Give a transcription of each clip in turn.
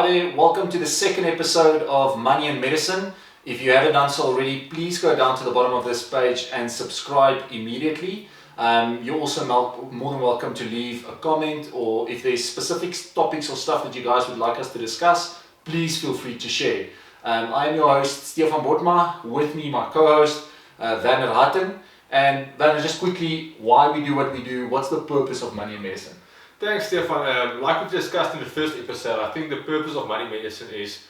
Hi there, welcome to the second episode of Money and Medicine. If you haven't done so already, please go down to the bottom of this page and subscribe immediately. You're also more than welcome to leave a comment, or if there's specific topics or stuff that you guys would like us to discuss, please feel free to share. I am your host, Stefan Botma, with me my co-host, Werner Hatten. And Werner, just quickly, why we do what we do, what's the purpose of Money and Medicine? Thanks, Stefan. Like we discussed in the first episode, I think the purpose of Money Medicine is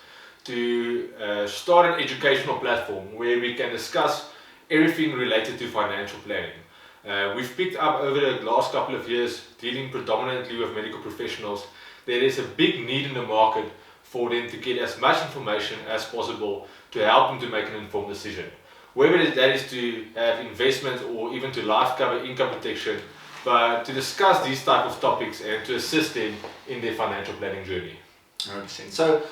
to start an educational platform where we can discuss everything related to financial planning. We've picked up over the last couple of years, dealing predominantly with medical professionals, there is a big need in the market for them to get as much information as possible to help them to make an informed decision. Whether that is to have investment or even to life cover, income protection, but to discuss these type of topics and to assist them in their financial planning journey. 100%. So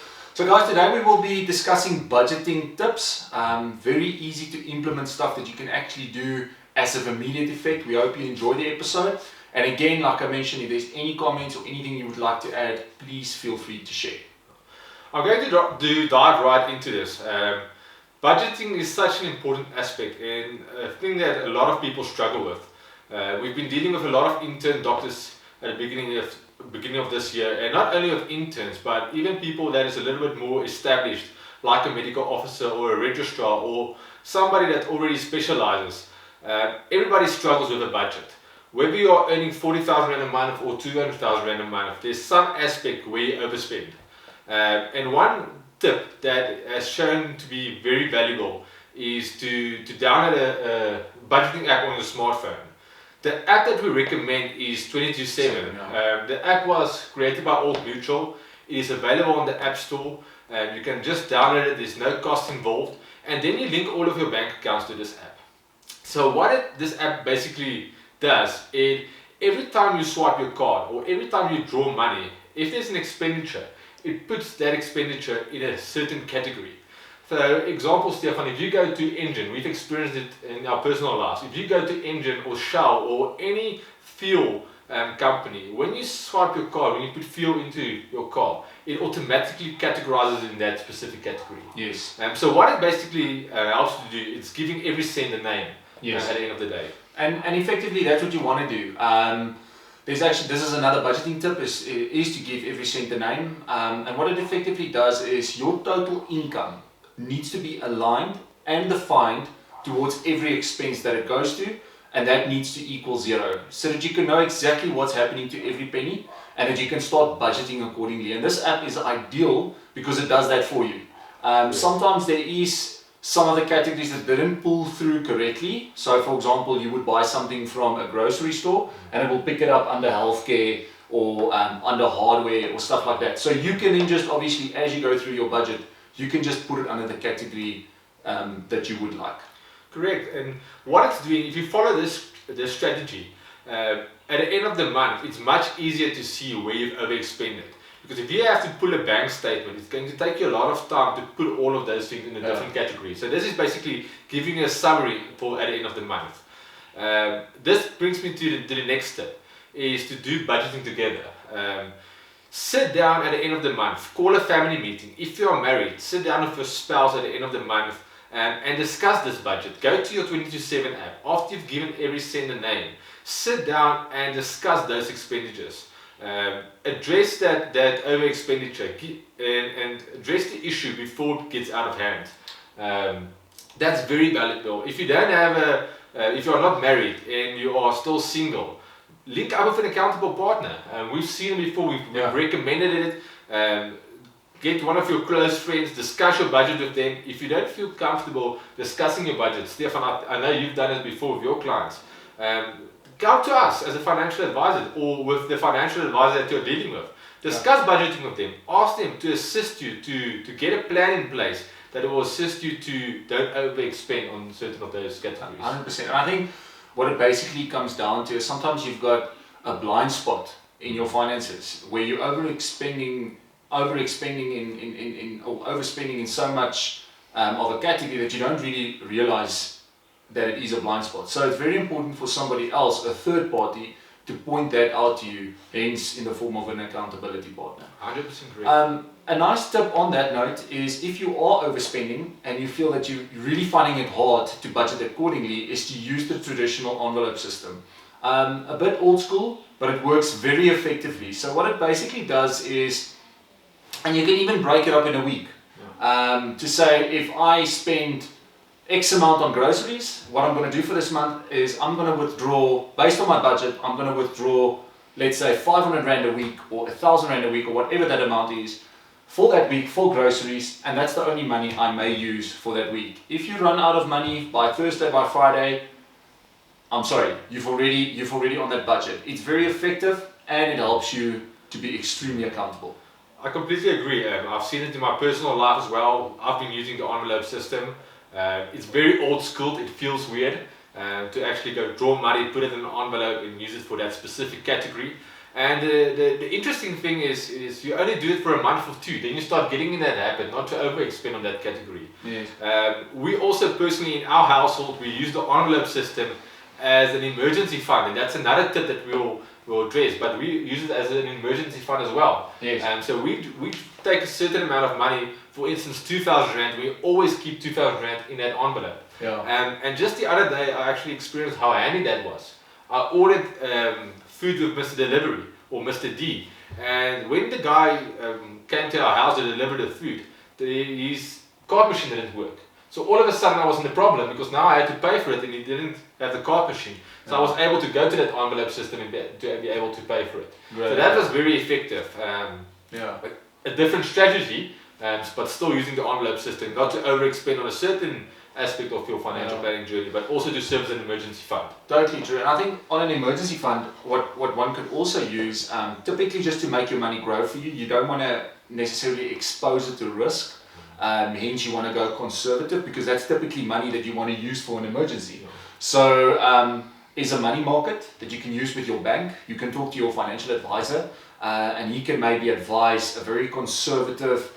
guys, today we will be discussing budgeting tips. Very easy to implement stuff that you can actually do as of immediate effect. We hope you enjoy the episode. And again, like I mentioned, if there's any comments or anything you would like to add, please feel free to share. I'm going to dive right into this. Budgeting is such an important aspect and a thing that a lot of people struggle with. We've been dealing with a lot of intern doctors at the beginning of this year, and not only with interns, but even people that is a little bit more established, like a medical officer or a registrar or somebody that already specializes. Everybody struggles with a budget. Whether you are earning 40,000 Rand a month or 200,000 Rand a month, there's some aspect where you overspend. And one tip that has shown to be very valuable is to download a budgeting app on your smartphone. The app that we recommend is 22/7. The app was created by Old Mutual. It is available on the App Store. You can just download it, there's no cost involved, and then you link all of your bank accounts to this app. So what this app basically does is every time you swipe your card or every time you draw money, if there's an expenditure, it puts that expenditure in a certain category. So example, Stefan, if you go to Engine, we've experienced it in our personal lives. If you go to Engine or Shell or any fuel company, when you swipe your card, when you put fuel into your car, it automatically categorizes in that specific category. Yes. So what it basically helps to do, it's giving every cent a name. Yes. At the end of the day. And effectively, that's what you want to do. This is another budgeting tip, is to give every cent a name. And what it effectively does is your total income needs to be aligned and defined towards every expense that it goes to, and that needs to equal zero, so that you can know exactly what's happening to every penny and that you can start budgeting accordingly. And this app is ideal because it does that for you. Sometimes there is some of the categories that didn't pull through correctly. So for example, you would buy something from a grocery store and it will pick it up under healthcare or under hardware or stuff like that. So you can then just, obviously, as you go through your budget, you can just put it under the category that you would like. Correct. And what it's doing, if you follow this strategy, at the end of the month, it's much easier to see where you've overexpended. Because if you have to pull a bank statement, it's going to take you a lot of time to put all of those things in a different category. So this is basically giving you a summary for at the end of the month. This brings me to the next step, is to do budgeting together. Sit down at the end of the month, call a family meeting. If you are married, sit down with your spouse at the end of the month and discuss this budget. Go to your 22/7 app. After you've given every cent a name, sit down and discuss those expenditures. Address that over expenditure and address the issue before it gets out of hand. That's very valuable. If you don't have if you are not married and you are still single, link up with an accountable partner. We've seen it before, we've recommended it. Get one of your close friends, discuss your budget with them. If you don't feel comfortable discussing your budget, Stefan, I know you've done it before with your clients. Come to us as a financial advisor or with the financial advisor that you're dealing with. Discuss budgeting with them. Ask them to assist you to get a plan in place that will assist you to don't overexpend on certain of those categories. 100%. And I think what it basically comes down to is sometimes you've got a blind spot in your finances where you're overspending in so much of a category that you don't really realize that it is a blind spot. So it's very important for somebody else, a third party, to point that out to you, hence in the form of an accountability partner. 100% correct. a nice tip on that note is if you are overspending and you feel that you're really finding it hard to budget accordingly, is to use the traditional envelope system. A bit old school, but it works very effectively. So what it basically does is, and you can even break it up in a week, to say if I spend X amount on groceries, what I'm going to do for this month is I'm going to withdraw, based on my budget, I'm going to withdraw, let's say 500 Rand a week or 1,000 Rand a week or whatever that amount is for that week for groceries, and that's the only money I may use for that week. If you run out of money by Thursday, by Friday, I'm sorry, you've already on that budget. It's very effective and it helps you to be extremely accountable. I completely agree. I've seen it in my personal life as well. I've been using the envelope system. It's very old school. It feels weird to actually go draw money, put it in an envelope and use it for that specific category. And the interesting thing is you only do it for a month or two, then you start getting in that habit not to overexpend on that category. Yes. We also personally in our household, we use the envelope system as an emergency fund, and that's another tip that we'll address, but we use it as an emergency fund as well. Yes. So we take a certain amount of money, for instance 2,000 Rand, we always keep 2,000 Rand in that envelope. Yeah. And just the other day I actually experienced how handy that was. I ordered food with Mr. Delivery or Mr. D, and when the guy came to our house to deliver the food, his card machine didn't work. So all of a sudden I was in the problem because now I had to pay for it and he didn't have the card machine. So I was able to go to that envelope system and to be able to pay for it. Right. So that was very effective. A different strategy, but still using the envelope system, not to overexpend on a certain aspect of your financial planning journey, but also to serve as an emergency fund. Totally true. And I think on an emergency fund, what one could also use, typically just to make your money grow for you, you don't want to necessarily expose it to risk. Hence you want to go conservative because that's typically money that you want to use for an emergency. So is a money market that you can use with your bank. You can talk to your financial advisor and he can maybe advise a very conservative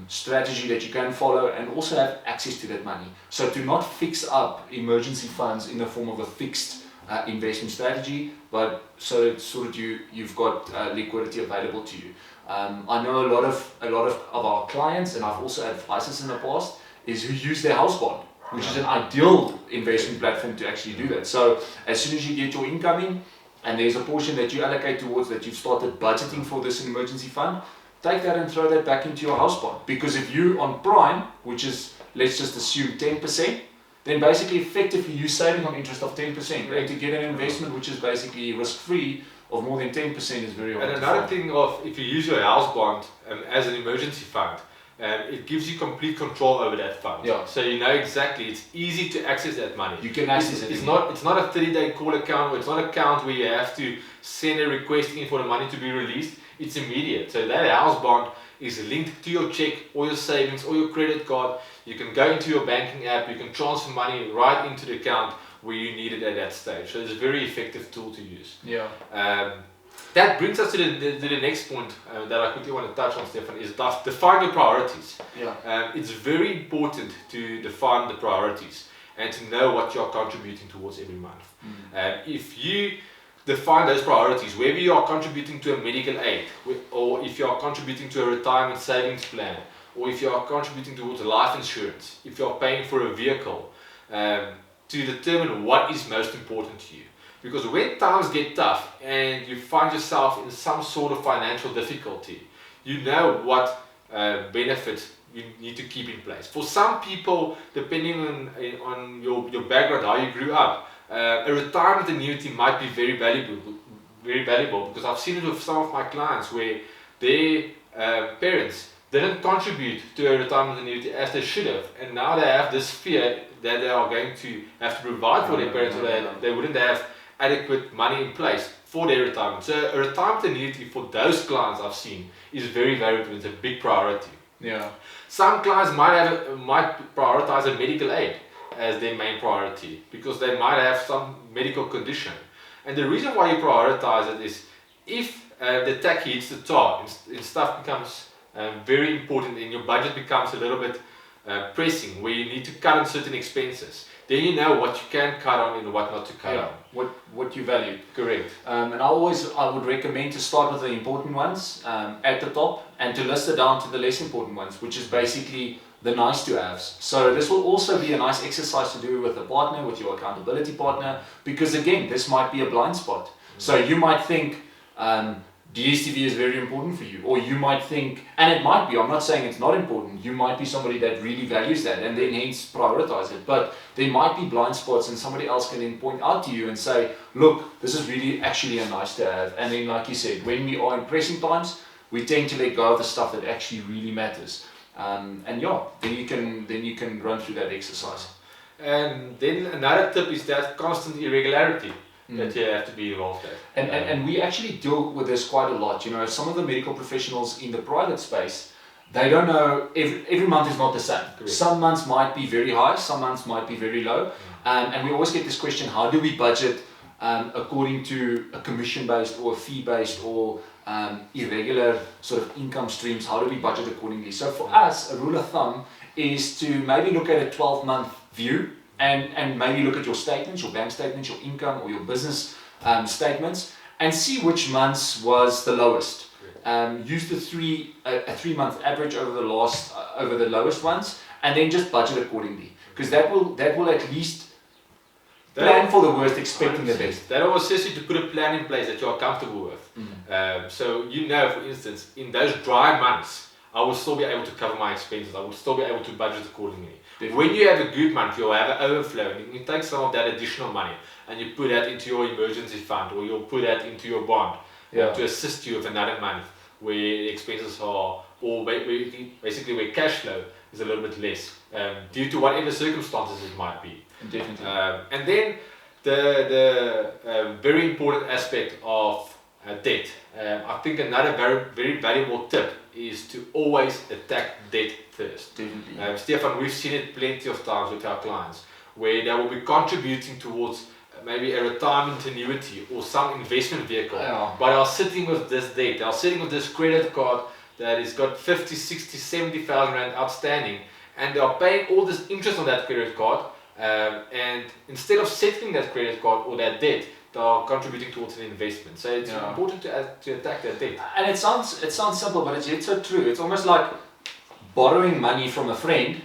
strategy that you can follow and also have access to that money. So to not fix up emergency funds in the form of a fixed investment strategy, but so that sort of you've got liquidity available to you. I know a lot of our clients, and I've also advised this in the past, is who use their house bond, which is an ideal investment platform to actually do that. So as soon as you get your income in, and there's a portion that you allocate towards that you've started budgeting for this emergency fund, take that and throw that back into your house bond. Because if you on prime, which is, let's just assume 10%, then basically effectively you're saving on interest of 10%. And to get an investment which is basically risk-free of more than 10% is very hard. And another thing of, if you use your house bond as an emergency fund, it gives you complete control over that fund. Yeah. So you know exactly, it's easy to access that money. You can access it. It's not a 30-day call account, or it's not an account where you have to send a request in for the money to be released. It's immediate. So that house bond is linked to your check or your savings or your credit card. You can go into your banking app, you can transfer money right into the account where you need it at that stage. So it's a very effective tool to use. Yeah. That brings us to the next point that I quickly want to touch on, Stefan, is define your priorities. Yeah. It's very important to define the priorities and to know what you're contributing towards every month. If you define those priorities, whether you are contributing to a medical aid, or if you are contributing to a retirement savings plan, or if you are contributing towards a life insurance, if you are paying for a vehicle, to determine what is most important to you. Because when times get tough and you find yourself in some sort of financial difficulty, you know what benefits you need to keep in place. For some people, depending on your background, how you grew up, a retirement annuity might be very valuable because I've seen it with some of my clients where their parents didn't contribute to a retirement annuity as they should have, and now they have this fear that they are going to have to provide for their parents, or they wouldn't have adequate money in place for their retirement. So a retirement annuity for those clients I've seen is very valuable. It's a big priority. Yeah. Some clients might prioritize a medical aid as their main priority because they might have some medical condition. And the reason why you prioritize it is if the tack hits the tar and stuff becomes very important and your budget becomes a little bit pressing, where you need to cut on certain expenses. Then you know what you can cut on and what not to cut on. What you value. Correct. And I would recommend to start with the important ones at the top and to list it down to the less important ones, which is basically the nice to haves. So this will also be a nice exercise to do with a partner, with your accountability partner, because again, this might be a blind spot. So you might think DSTV is very important for you, or you might think, and it might be, I'm not saying it's not important, you might be somebody that really values that and then hence prioritize it, but there might be blind spots and somebody else can then point out to you and say, look, this is really actually a nice to have. And then like you said, when we are in pressing times, we tend to let go of the stuff that actually really matters. And yeah, then you can run through that exercise. And then another tip is that constant irregularity that you have to be involved at. And we actually deal with this quite a lot. You know, some of the medical professionals in the private space, they don't know, every month is not the same. Correct. Some months might be very high, some months might be very low. And we always get this question, how do we budget according to a commission-based or a fee-based or irregular sort of income streams? How do we budget accordingly? So for us, a rule of thumb is to maybe look at a 12-month view and maybe look at your statements, your bank statements, your income or your business statements, and see which months was the lowest. Use the 3-month average over the lowest ones, and then just budget accordingly, because that will at least plan for the worst, expecting the best. That always says you to put a plan in place that you are comfortable with. So you know, for instance, in those dry months, I will still be able to cover my expenses. I will still be able to budget accordingly. Definitely. When you have a good month, you'll have an overflow, and you take some of that additional money and you put that into your emergency fund, or you'll put that into your bond to assist you with another month where the expenses are, or basically where cash flow is a little bit less due to whatever circumstances it might be. Definitely. And then the very important aspect of debt. I think another very valuable tip is to always attack debt first. Definitely. Stefan, we've seen it plenty of times with our clients where they will be contributing towards maybe a retirement annuity or some investment vehicle, but are sitting with this debt, they are sitting with this credit card that has got 50, 60, 70,000 rand outstanding, and they are paying all this interest on that credit card, and instead of settling that credit card or that debt, they are contributing towards an investment. So it's important to attack that debt. And it sounds simple, but it's yet so true. It's almost like borrowing money from a friend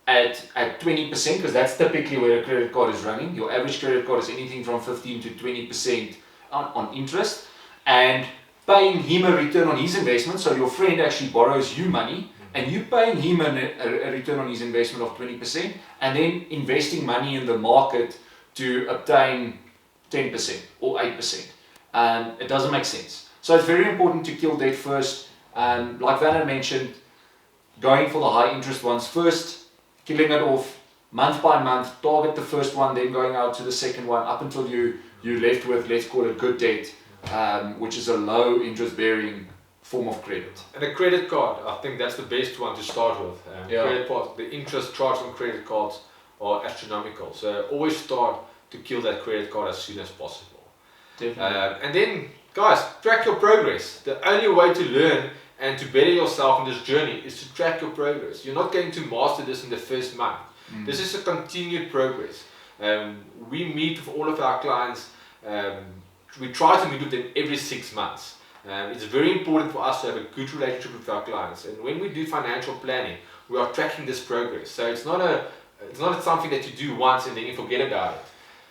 at 20%, because that's typically where a credit card is running. Your average credit card is anything from 15 to 20% on interest, and paying him a return on his investment. So your friend actually borrows you money, and you paying him a return on his investment of 20%, and then investing money in the market to obtain 10% or 8%. It doesn't make sense. So it's very important to kill debt first. Like Vanna mentioned, going for the high interest ones first, killing it off month by month, target the first one, then going out to the second one, up until you're left with, let's call it good debt, which is a low interest bearing form of credit. And a credit card, I think that's the best one to start with. Credit cards, the interest charged on credit cards are astronomical. So always start to kill that credit card as soon as possible. Definitely. And then, guys, track your progress. The only way to learn and to better yourself in this journey is to track your progress. You're not going to master this in the first month. This is a continued progress. We meet with all of our clients. We try to meet with them every 6 months. It's very important for us to have a good relationship with our clients. And when we do financial planning, we are tracking this progress. So it's not something that you do once and then you forget about it.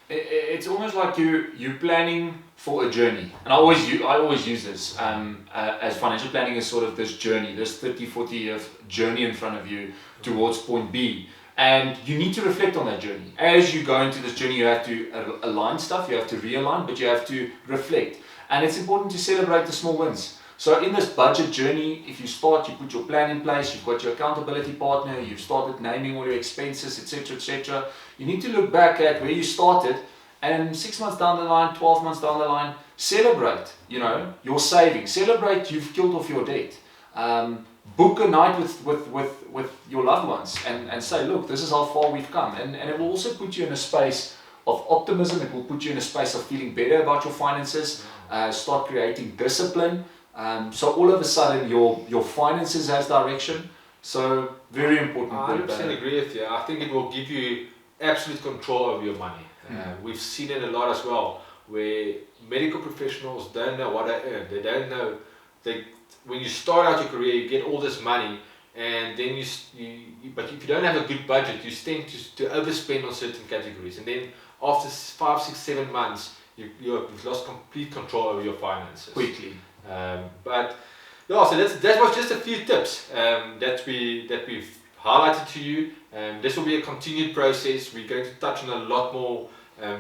It's almost like you're planning for a journey, and I always use this as financial planning is sort of this journey, this 30-40 year journey in front of you towards point B, and you need to reflect on that journey. As you go into this journey, you have to align stuff, you have to realign, but you have to reflect, and it's important to celebrate the small wins. So in this budget journey, if you start, you put your plan in place, you've got your accountability partner, you've started naming all your expenses, etc., etc. You need to look back at where you started, and 6 months down the line, 12 months down the line, celebrate, your savings. Celebrate you've killed off your debt. Book a night with your loved ones and say, look, this is how far we've come. And it will also put you in a space of optimism. It will put you in a space of feeling better about your finances, start creating discipline. So all of a sudden your finances has direction. So very important. I 100% agree with you. I think it will give you absolute control over your money. We've seen it a lot as well, where medical professionals don't know what they earn. They don't know. When you start out your career, you get all this money, and then but if you don't have a good budget, you tend to overspend on certain categories, and then after 5, 6, 7 months, you've lost complete control over your finances. Quickly. But yeah, so that was just a few tips that we've highlighted to you. This will be a continued process. We're going to touch on a lot more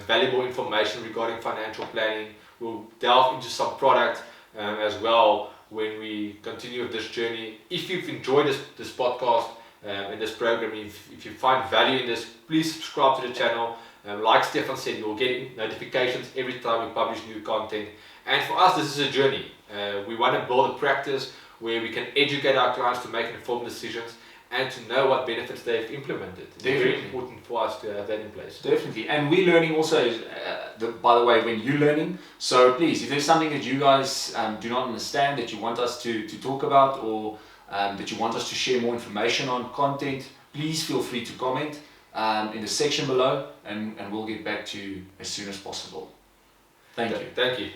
valuable information regarding financial planning. We'll delve into some product as well when we continue with this journey. If you've enjoyed this podcast and this program, if you find value in this, please subscribe to the channel. Like Stefan said, you'll get notifications every time we publish new content. And for us, this is a journey. We want to build a practice where we can educate our clients to make informed decisions and to know what benefits they've implemented. It's very important for us to have that in place. Definitely. And we're learning also, by the way, when you're learning. So please, if there's something that you guys do not understand, that you want us to talk about, or that you want us to share more information on content, please feel free to comment in the section below, and we'll get back to you as soon as possible. Thank you. Thank you.